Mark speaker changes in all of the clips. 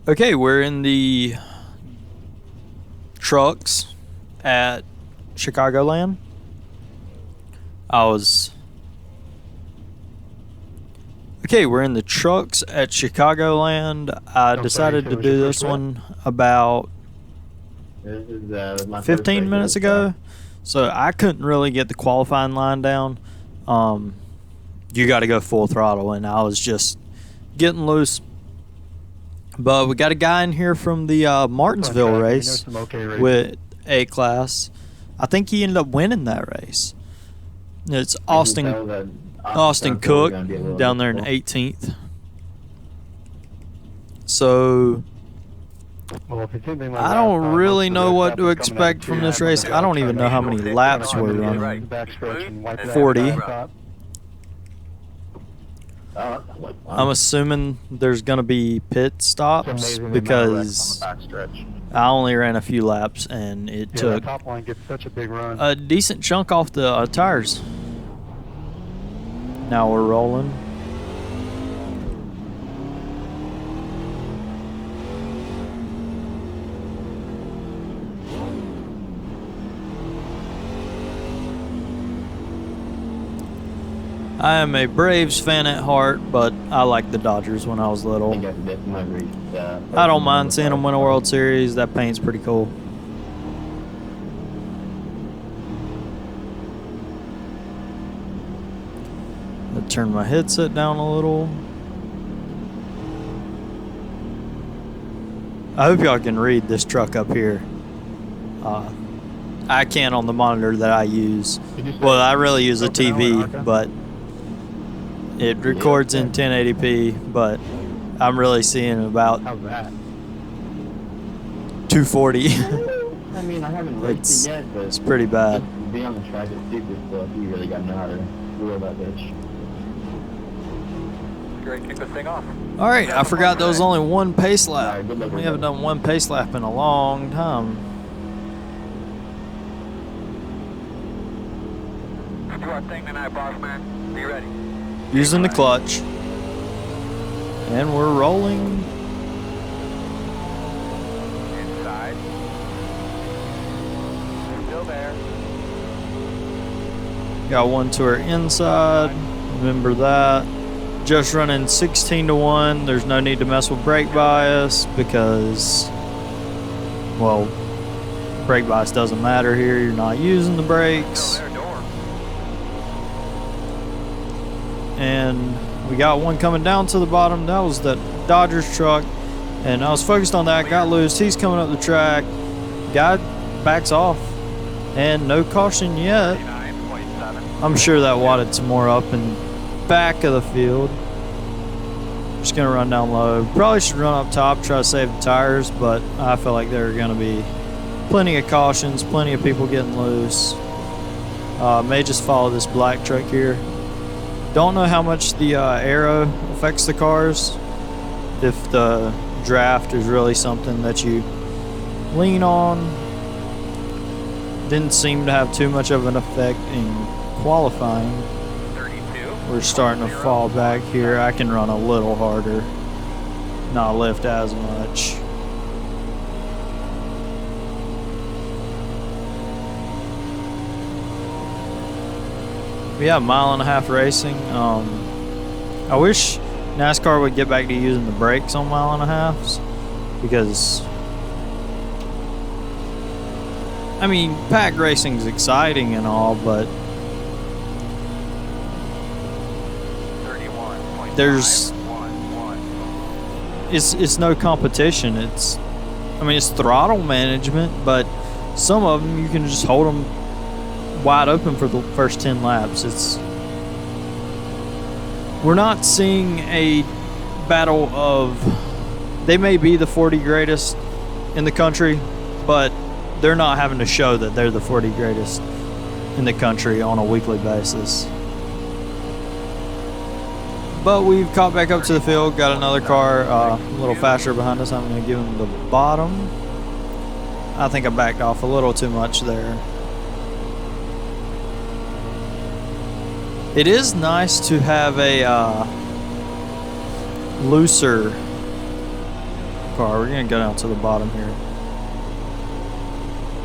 Speaker 1: Okay, we're in the trucks at Chicagoland. We're in the trucks at Chicagoland. I decided to do this one about 15 minutes ago, so I couldn't really get the qualifying line down. You got to go full throttle, and I was just getting loose. But we got a guy in here from the Martinsville race with A class. I think he ended up winning that race. It's Austin Cook down there in 18th. So I don't really know what to expect from this race. I don't even know how many laps we're running. 40. I'm assuming there's going to be pit stops because I only ran a few laps and it took a decent chunk off the tires. Now we're rolling. I am a Braves fan at heart, but I liked the Dodgers when I was little. I don't mind seeing them win a World Series. That paint's pretty cool. I'll turn my headset down a little. I hope y'all can read this truck up here. I can't on the monitor that I use. Well, I really use a TV, but it records in 1080p, but I'm really seeing about 240.
Speaker 2: I mean, I haven't raced it yet, but
Speaker 1: it's pretty bad.
Speaker 2: To be on the track is super slow. You really got to know how to wheel that bitch.
Speaker 3: Great, kick this thing off.
Speaker 1: All right, I forgot there was only one pace lap. We haven't done one pace lap in a long time.
Speaker 3: Let's do our thing tonight, boss man. Be ready.
Speaker 1: Using the clutch. And we're rolling.
Speaker 3: Inside. Still there.
Speaker 1: Got one to our inside. Remember that. Just running 16-1. There's no need to mess with brake bias because, well, brake bias doesn't matter here. You're not using the brakes. And we got one coming down to the bottom. That was the Dodgers truck, and I was focused on that. Got loose. He's coming up the track. Guy backs off, and no caution yet. I'm sure that wadded some more up in back of the field. Just gonna run down low. Probably should run up top, try to save the tires, but I feel like there are gonna be plenty of cautions, plenty of people getting loose. May just follow this black truck here. Don't know how much the aero affects the cars. If the draft is really something that you lean on. Didn't seem to have too much of an effect in qualifying.
Speaker 3: 32.
Speaker 1: We're starting to fall back here. I can run a little harder, not lift as much. Yeah, 1.5 mile racing. I wish NASCAR would get back to using the brakes on 1.5 miles because, I mean, pack racing is exciting and all, but there's it's no competition. It's throttle management, but some of them you can just hold them wide open for the first 10 laps. We're not seeing a battle of, they may be the 40 greatest in the country, but they're not having to show that they're the 40 greatest in the country on a weekly basis. But we've caught back up to the field, got another car a little faster behind us. I'm going to give him the bottom. I think I backed off a little too much there. It is nice to have a looser car. We're gonna go down to the bottom here.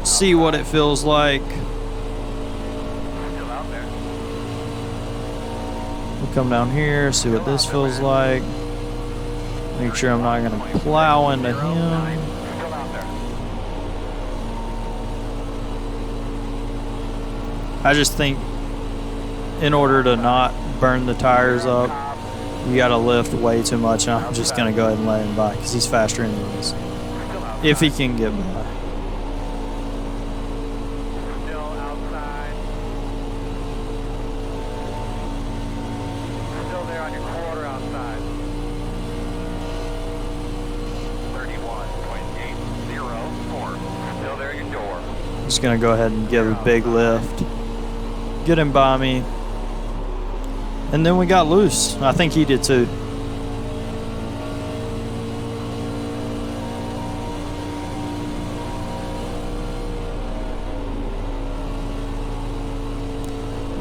Speaker 1: See what it feels like.
Speaker 3: Still out there.
Speaker 1: We'll come down here, see what this feels like. Make sure I'm not gonna plow into him.
Speaker 3: Still out there.
Speaker 1: I just think in order to not burn the tires up, you gotta lift way too much, and I'm just gonna go ahead and let him by because he's faster anyways.
Speaker 3: Still outside.
Speaker 1: If he can get by.
Speaker 3: Still outside. Still there on your quarter outside. 31.804. Still there at your door.
Speaker 1: Just gonna go ahead and give a big lift. Get him by me. And then we got loose. I think he did too.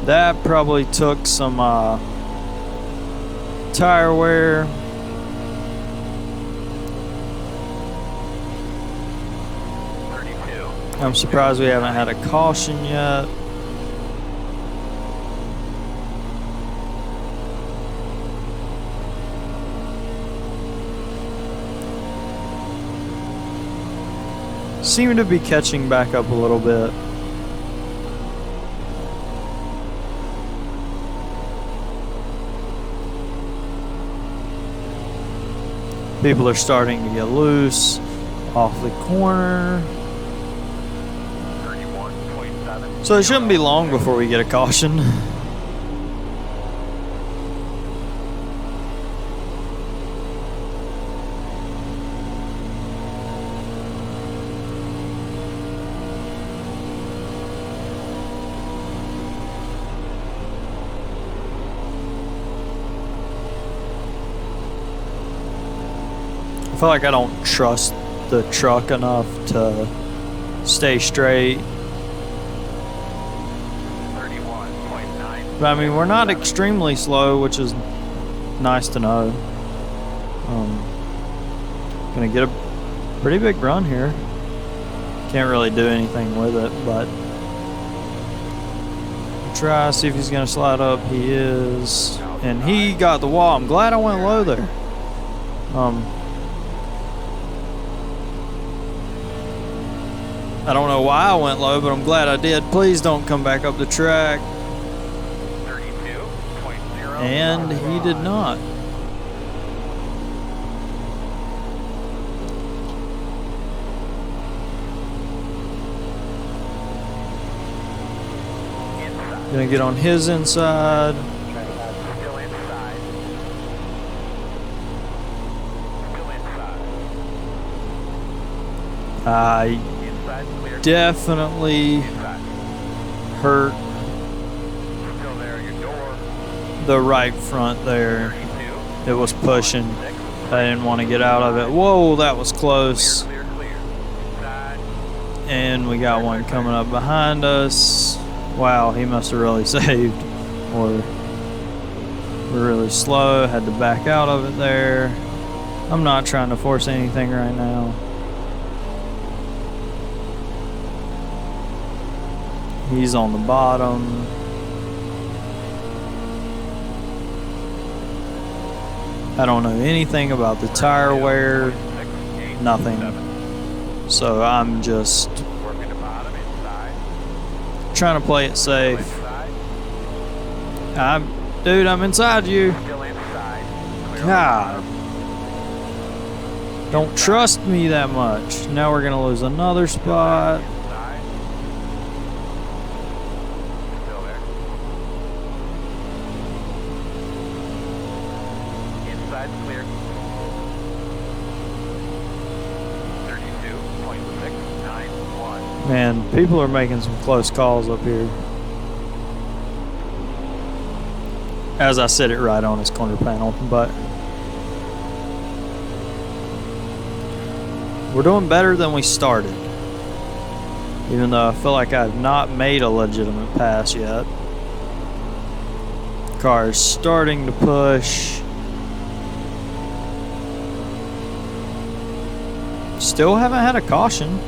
Speaker 1: That probably took some tire wear. I'm surprised we haven't had a caution yet. Seem to be catching back up a little bit. People are starting to get loose off the corner.
Speaker 3: 31.7.
Speaker 1: So it shouldn't be long before we get a caution. I feel like I don't trust the truck enough to stay straight.
Speaker 3: 31.9.
Speaker 1: But I mean, we're not extremely slow, which is nice to know. Gonna get a pretty big run here. Can't really do anything with it, but try, see if he's gonna slide up. He is, and he got the wall. I'm glad I went low there. I don't know why I went low, but I'm glad I did. Please don't come back up the track.
Speaker 3: 32.0.
Speaker 1: And he did not.
Speaker 3: Inside.
Speaker 1: Gonna get on his inside.
Speaker 3: Still inside. Still inside.
Speaker 1: I
Speaker 3: Inside clear.
Speaker 1: definitely
Speaker 3: Inside.
Speaker 1: hurt
Speaker 3: Still there at your door.
Speaker 1: the right front there.
Speaker 3: 32.
Speaker 1: It was pushing. I didn't want to get out of it. Whoa, that was close.
Speaker 3: Clear, clear. Inside.
Speaker 1: And we got one coming up behind us. Wow, he must have really saved. Or we're really slow. Had to back out of it there. I'm not trying to force anything right now. He's on the bottom. I don't know anything about the tire wear. Nothing. So I'm just
Speaker 3: Working the bottom inside.
Speaker 1: trying to play it safe.
Speaker 3: Inside.
Speaker 1: Dude, I'm inside you.
Speaker 3: Still inside. Clear
Speaker 1: God. Don't trust me that much. Now we're gonna lose another spot.
Speaker 3: Inside. Still there. Inside clear. 32.691.
Speaker 1: Man, people are making some close calls up here. As I said it right on his corner panel, but we're doing better than we started. Even though I feel like I've not made a legitimate pass yet. Car is starting to push. Still haven't had a caution.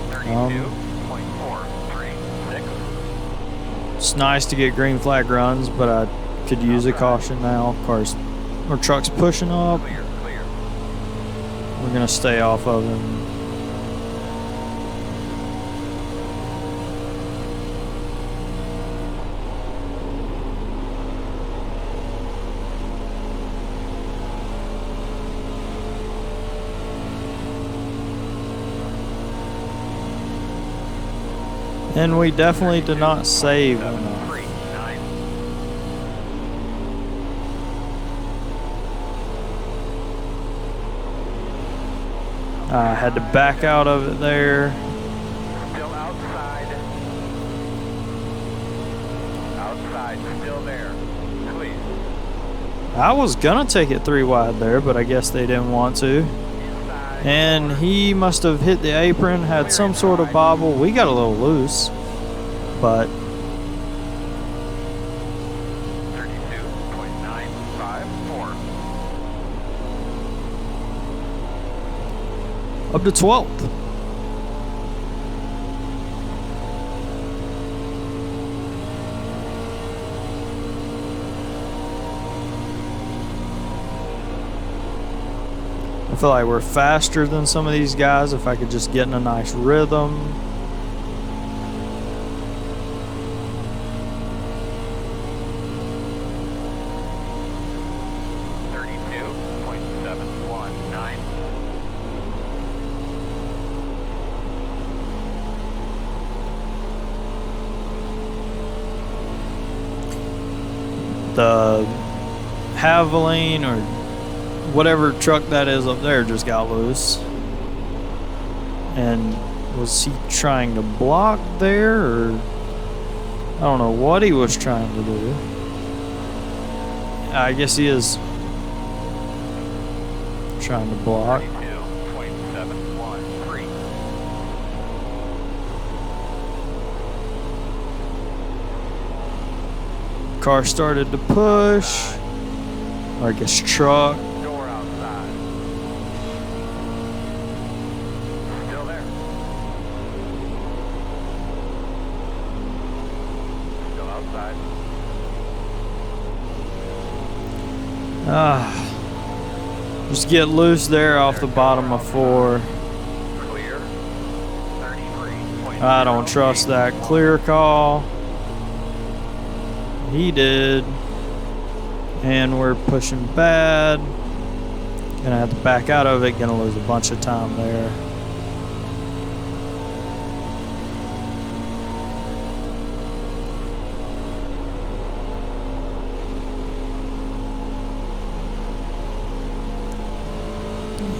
Speaker 3: 32.436.
Speaker 1: It's nice to get green flag runs, but I could use a caution now. Of course, our truck's pushing up.
Speaker 3: Clear.
Speaker 1: We're gonna stay off of him. And we definitely did not save enough.
Speaker 3: 39.
Speaker 1: I had to back out of it there.
Speaker 3: Still outside. Outside, still there. Clear.
Speaker 1: I was gonna take it 3 wide there, but I guess they didn't want to.
Speaker 3: Inside.
Speaker 1: And he must have hit the apron, had some sort of bobble. We got a little loose, but
Speaker 3: 32.954.
Speaker 1: up to 12th. I feel like we're faster than some of these guys if I could just get in a nice rhythm. The Javelin or whatever truck that is up there just got loose. And was he trying to block there, or I don't know what he was trying to do. I guess he is trying to block.
Speaker 3: 32.713.
Speaker 1: Car started to push, or I guess truck.
Speaker 3: Door outside. Still there. Still outside.
Speaker 1: Just get loose there off the bottom of 4.
Speaker 3: Clear. 33.
Speaker 1: I don't trust that clear call. He did. And we're pushing bad. Gonna have to back out of it. Gonna lose a bunch of time there.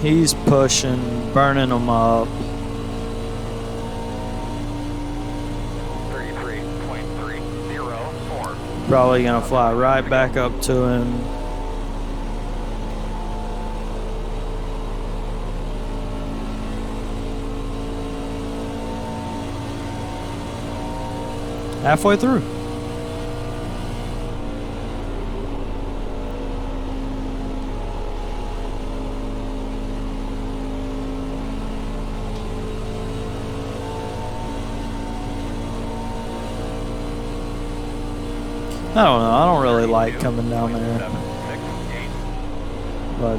Speaker 1: He's pushing, burning them up.
Speaker 3: 33.304.
Speaker 1: Probably gonna fly right back up to him. Halfway through. I don't know. I don't really like coming down there,
Speaker 3: 768.
Speaker 1: but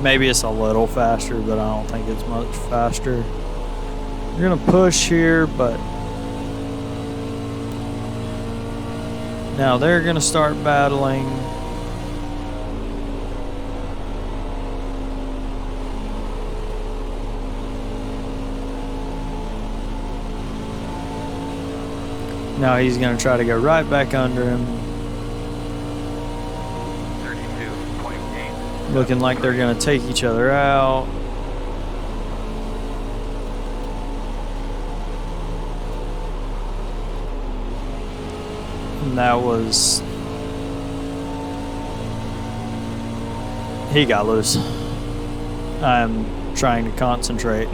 Speaker 1: maybe it's a little faster, but I don't think it's much faster. We're gonna push here, but now they're gonna start battling. Now he's gonna try to go right back under him.
Speaker 3: 32.8.
Speaker 1: Looking like they're gonna take each other out. And that was... He got loose. I'm trying to concentrate.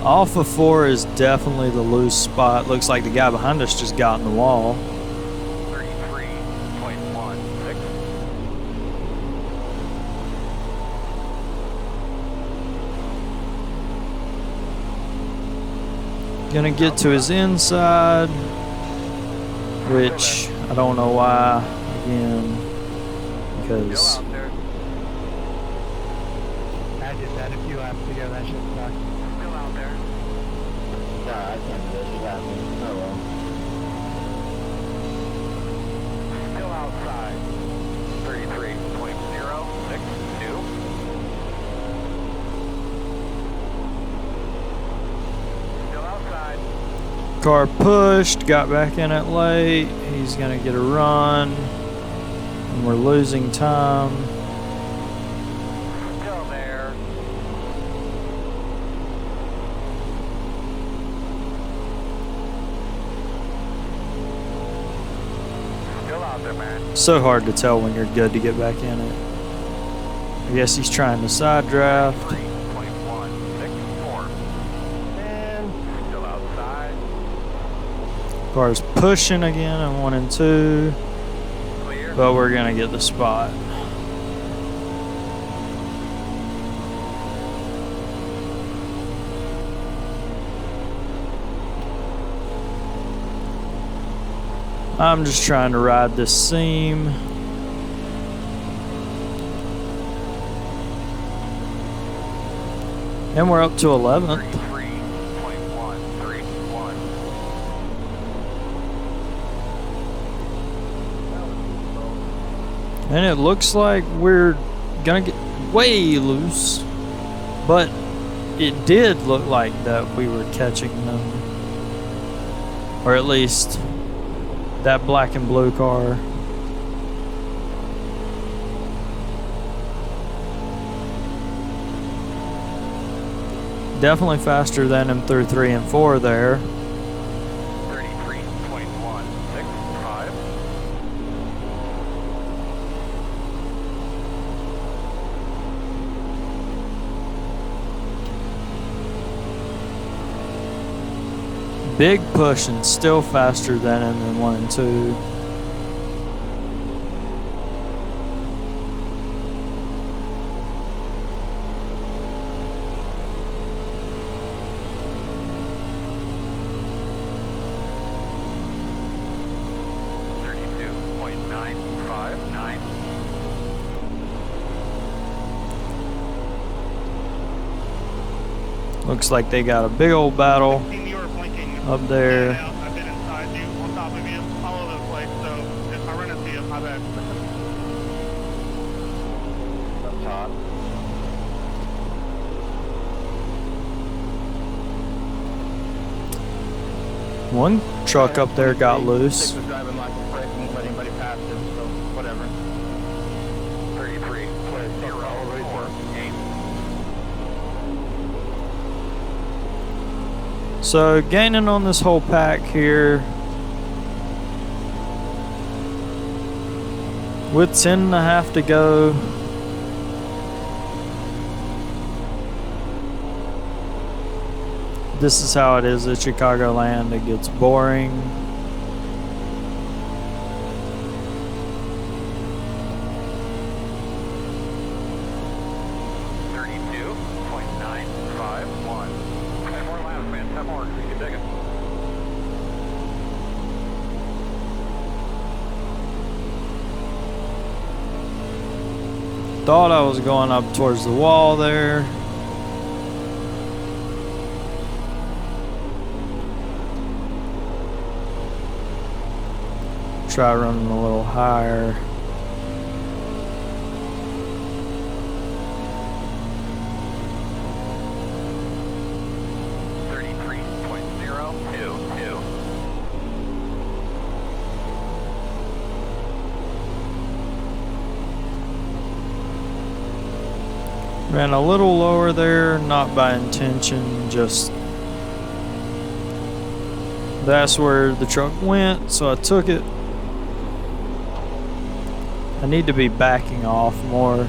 Speaker 1: Off of 4 is definitely the loose spot. Looks like the guy behind us just got in the wall.
Speaker 3: 32.9.
Speaker 1: Gonna get to his inside, which I don't know why, again,
Speaker 3: Still
Speaker 1: because
Speaker 3: out there.
Speaker 4: I did that a few laps ago. That shit sucked.
Speaker 3: Still out there.
Speaker 2: Nah, I can't do this. You got me. Oh well.
Speaker 3: Still outside. 33.062. Still outside.
Speaker 1: car pushed, got back in it late. He's gonna get a run, and we're losing time.
Speaker 3: Still there. Still out there, man.
Speaker 1: So hard to tell when you're good to get back in it. I guess he's trying to side draft.
Speaker 3: 3.164. And still outside.
Speaker 1: Car's pushing again in 1 and 2,
Speaker 3: Clear.
Speaker 1: but we're gonna get the spot. I'm just trying to ride this seam. And we're up to 11th.
Speaker 3: 33.131.
Speaker 1: And it looks like we're gonna get way loose. But it did look like that we were catching them. Or at least that black and blue car. Definitely faster than him through 3 and 4 there.
Speaker 3: 33.165.
Speaker 1: Big push and still faster than him in 1 and 2. Looks like they got a big old battle
Speaker 4: Seen you were blinking.
Speaker 1: up there.
Speaker 4: Yeah, I've been inside you, on top of you, all over the place. So if I run into you, my bad.
Speaker 2: Up top.
Speaker 1: One truck up there got loose.
Speaker 2: Six was driving like a prick and won't let anybody pass him, so whatever.
Speaker 3: 33.048.
Speaker 1: So gaining on this whole pack here. With 10.5 to go. This is how it is at Chicagoland. It gets boring. Thought I was going up towards the wall there. Try running a little higher. Ran a little lower there, not by intention, just that's where the truck went, so I took it. I need to be backing off more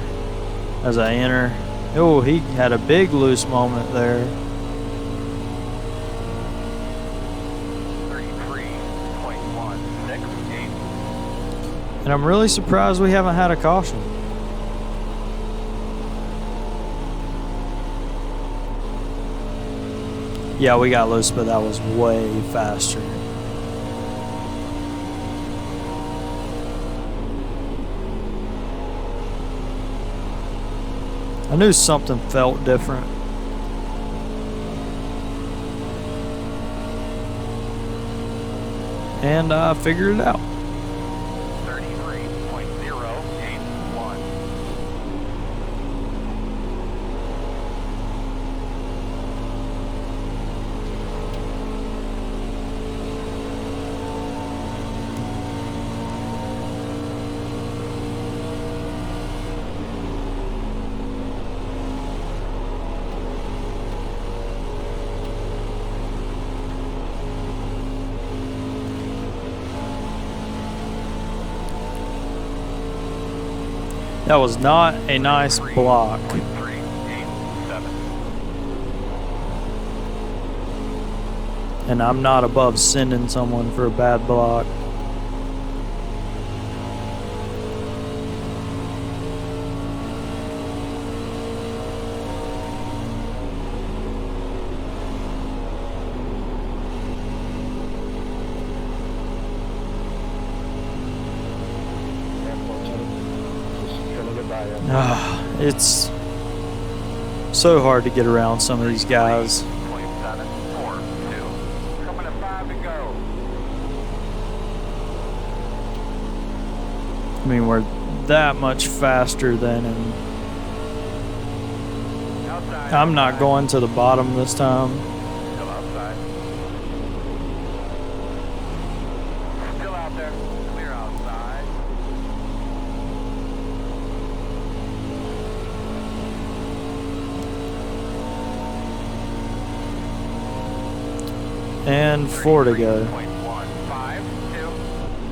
Speaker 1: as I enter. Oh, he had a big loose moment there.
Speaker 3: 33.168.
Speaker 1: And I'm really surprised we haven't had a caution. Yeah, we got loose, but that was way faster. I knew something felt different. And I figured it out.
Speaker 3: 33.081.
Speaker 1: That was not a nice block.
Speaker 3: 3.387.
Speaker 1: And I'm not above sending someone for a bad block. It's so hard to get around some of these guys.
Speaker 3: 0.742. Coming at 5 to go.
Speaker 1: I mean, we're that much faster than him.
Speaker 3: Outside.
Speaker 1: I'm not going to the bottom this time.
Speaker 3: Still outside. Still out there. Clear outside.
Speaker 1: And 4 to go.
Speaker 3: 3.152.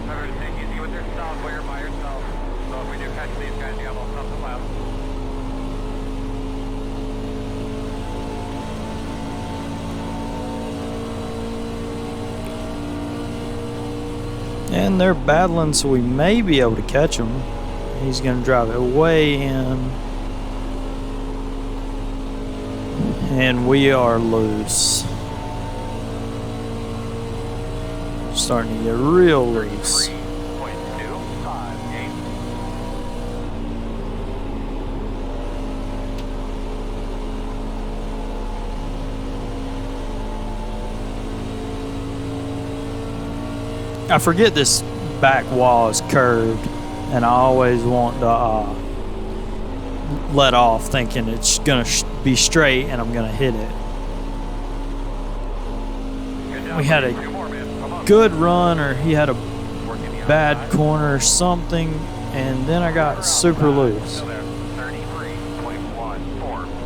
Speaker 3: Remember to take it easy with yourself while you're by yourself. So if we do catch these guys, you have all something left.
Speaker 1: And they're battling, so we may be able to catch him. He's going to drive it way in. And we are loose. Starting to get real loose.
Speaker 3: 3.258.
Speaker 1: I forget this back wall is curved, and I always want to let off thinking it's going to be straight and I'm going to hit it. We had a good run, or he had a bad corner or something, and then I got super loose.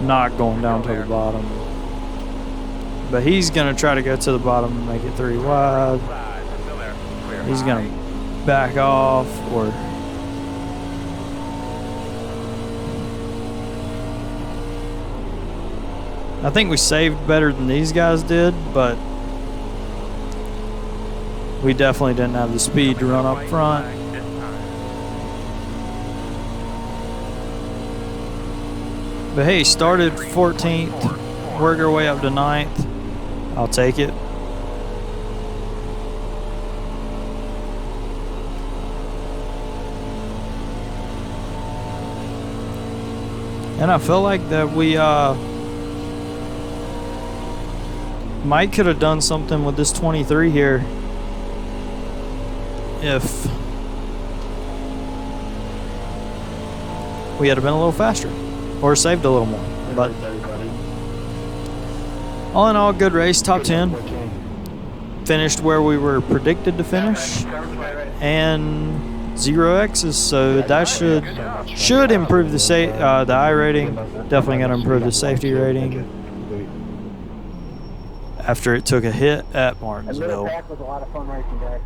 Speaker 1: Not going down to the bottom. But he's going to try to go to the bottom and make it 3 wide. He's going to back off, or I think we saved better than these guys did, but we definitely didn't have the speed to run up front. But hey, started 14th, work our way up to 9th. I'll take it. And I felt like that we might could have done something with this 23 here if we had been a little faster or saved a little more. But all in all, good race, top 10. Finished where we were predicted to finish, and 0 X's, so that should improve the I rating. Definitely going to improve the safety rating after it took a hit at Martinsville.
Speaker 2: was a lot of fun racing, guys.